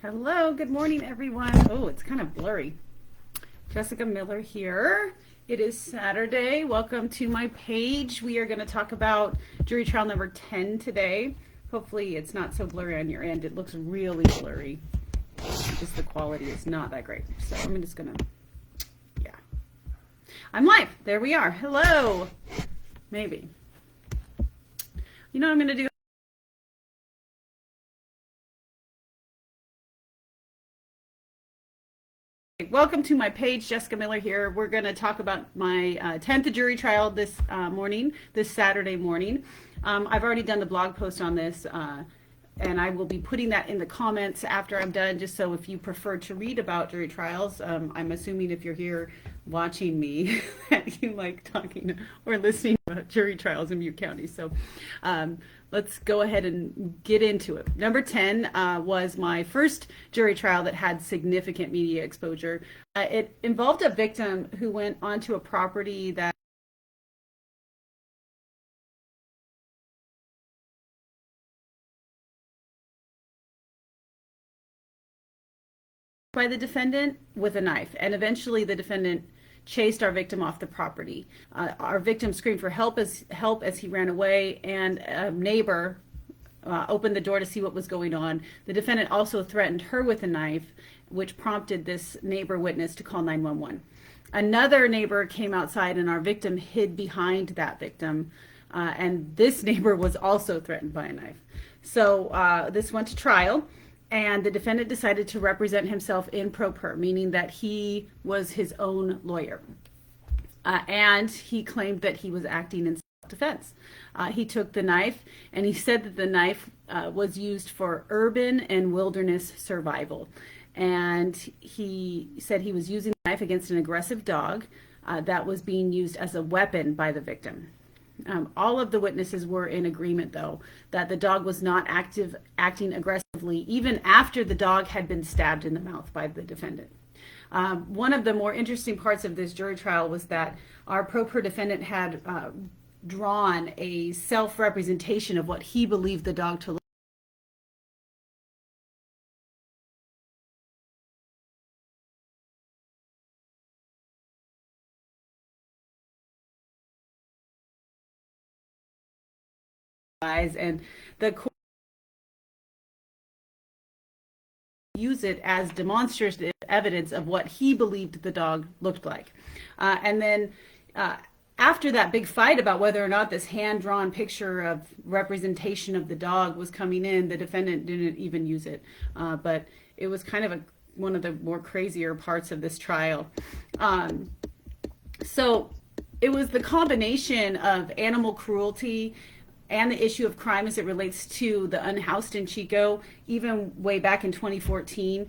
Hello, good morning, everyone. Oh, it's kind of blurry. Jessica Miller here. It is Saturday. Welcome to my page. We are going to talk about jury trial number 10 today. Hopefully it's not so blurry on your end. It looks really blurry. Just the quality is not that great. So I'm just going to, yeah. I'm live. There we are. Hello. Maybe. You know what I'm going to do? Welcome to my page, Jessica Miller here. We're going to talk about my 10th jury trial this Saturday morning. I've already done the blog post on this, and I will be putting that in the comments after I'm done, just so if you prefer to read about jury trials, I'm assuming if you're here watching me that you like talking or listening about jury trials in Butte County. So let's go ahead and get into it. Number 10 was my first jury trial that had significant media exposure. It involved a victim who went onto a property that by the defendant with a knife, and eventually the defendant chased our victim off the property. Our victim screamed for help as he ran away, and a neighbor opened the door to see what was going on. The defendant also threatened her with a knife, which prompted this neighbor witness to call 911. Another neighbor came outside, and our victim hid behind that victim, and this neighbor was also threatened by a knife. So this went to trial. And the defendant decided to represent himself in pro per, meaning that he was his own lawyer. And he claimed that he was acting in self-defense. He took the knife, and he said that the knife was used for urban and wilderness survival. And he said he was using the knife against an aggressive dog that was being used as a weapon by the victim. All of the witnesses were in agreement, though, that the dog was not acting aggressively, even after the dog had been stabbed in the mouth by the defendant. One of the more interesting parts of this jury trial was that our pro per defendant had drawn a self-representation of what he believed the dog to look like, and the court use it as demonstrative evidence of what he believed the dog looked like. And then after that big fight about whether or not this hand-drawn picture of representation of the dog was coming in, the defendant didn't even use it. But it was kind of one of the more crazier parts of this trial. So it was the combination of animal cruelty and the issue of crime as it relates to the unhoused in Chico, even way back in 2014.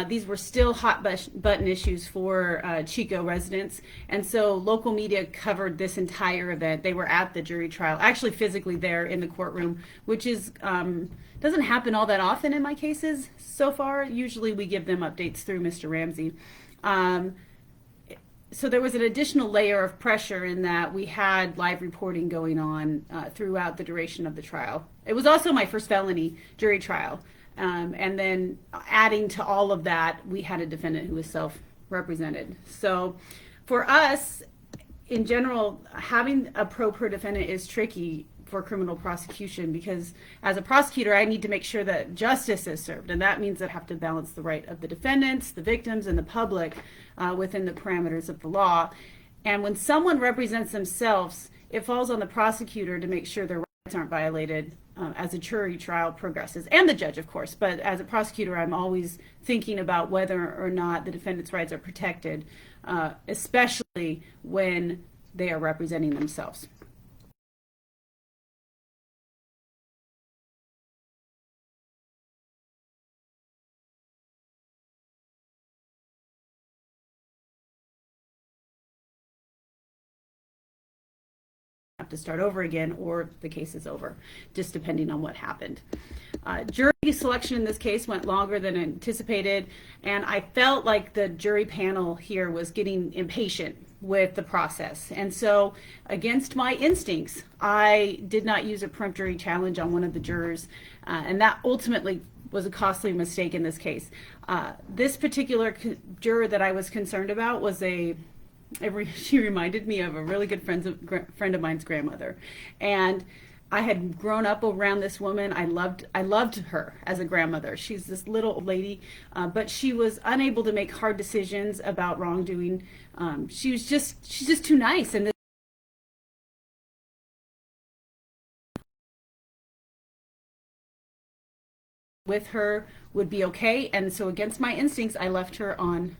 These were still hot button issues for Chico residents. And so local media covered this entire event. They were at the jury trial, actually physically there in the courtroom, which is doesn't happen all that often in my cases so far. Usually we give them updates through Mr. Ramsey. So there was an additional layer of pressure in that we had live reporting going on throughout the duration of the trial. It was also my first felony jury trial. And then adding to all of that, we had a defendant who was self-represented. So for us, in general, having a pro per defendant is tricky for criminal prosecution, because as a prosecutor, I need to make sure that justice is served, and that means I have to balance the right of the defendants, the victims, and the public within the parameters of the law. And when someone represents themselves, it falls on the prosecutor to make sure their rights aren't violated as a jury trial progresses, and the judge, of course. But as a prosecutor, I'm always thinking about whether or not the defendant's rights are protected, especially when they are representing themselves. Have to start over again, or the case is over, just depending on what happened. Jury selection in this case went longer than anticipated, and I felt like the jury panel here was getting impatient with the process. And so, against my instincts, I did not use a peremptory challenge on one of the jurors, and that ultimately was a costly mistake in this case. This particular juror that I was concerned about was she reminded me of a really good friend of mine's grandmother, and I had grown up around this woman. I loved her as a grandmother. She's this little old lady, but she was unable to make hard decisions about wrongdoing. She's just too nice, and with her would be okay. And so, against my instincts, I left her on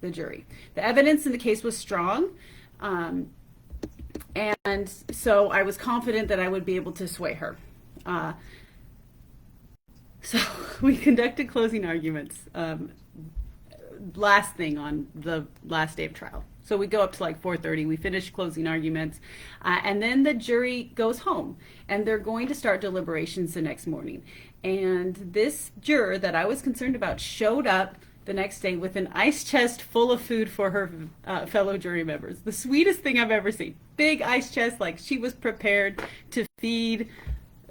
the jury. The evidence in the case was strong. And so I was confident that I would be able to sway her. So we conducted closing arguments last thing on the last day of trial. So we go up to like 4:30, we finish closing arguments, and then the jury goes home, and they're going to start deliberations the next morning. And this juror that I was concerned about showed up the next day with an ice chest full of food for her fellow jury members. The sweetest thing I've ever seen. Big ice chest, like she was prepared to feed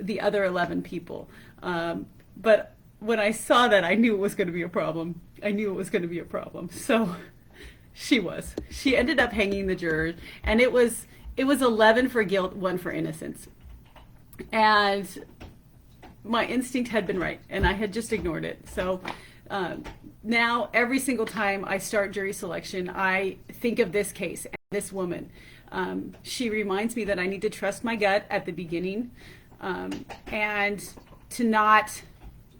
the other 11 people. But when I saw that, I knew it was going to be a problem. So she ended up hanging the jurors, and it was 11 for guilt, 1 for innocence. And my instinct had been right, and I had just ignored it. So now every single time I start jury selection, I think of this case and this woman. She reminds me that I need to trust my gut at the beginning, and to not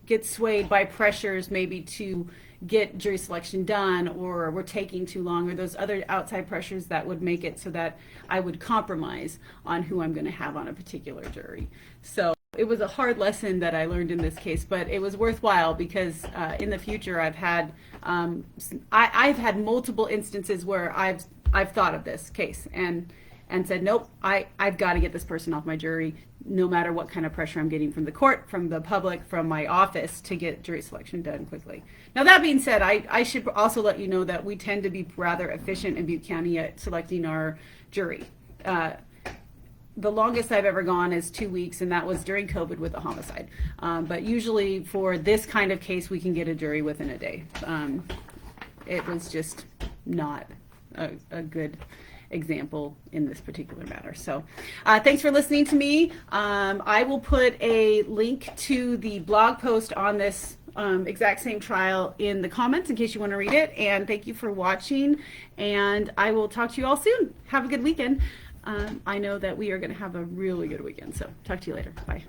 get swayed by pressures maybe to get jury selection done, or we're taking too long, or those other outside pressures that would make it so that I would compromise on who I'm going to have on a particular jury. So it was a hard lesson that I learned in this case, but it was worthwhile because in the future I've had multiple instances where I've thought of this case and said, nope, I've got to get this person off my jury, no matter what kind of pressure I'm getting from the court, from the public, from my office, to get jury selection done quickly. Now, that being said, I should also let you know that we tend to be rather efficient in Butte County at selecting our jury. The longest I've ever gone is 2 weeks, and that was during COVID with a homicide. But usually for this kind of case, we can get a jury within a day. It was just not a good example in this particular matter. So thanks for listening to me. I will put a link to the blog post on this exact same trial in the comments in case you want to read it. And thank you for watching, and I will talk to you all soon. Have a good weekend. I know that we are going to have a really good weekend, so talk to you later. Bye.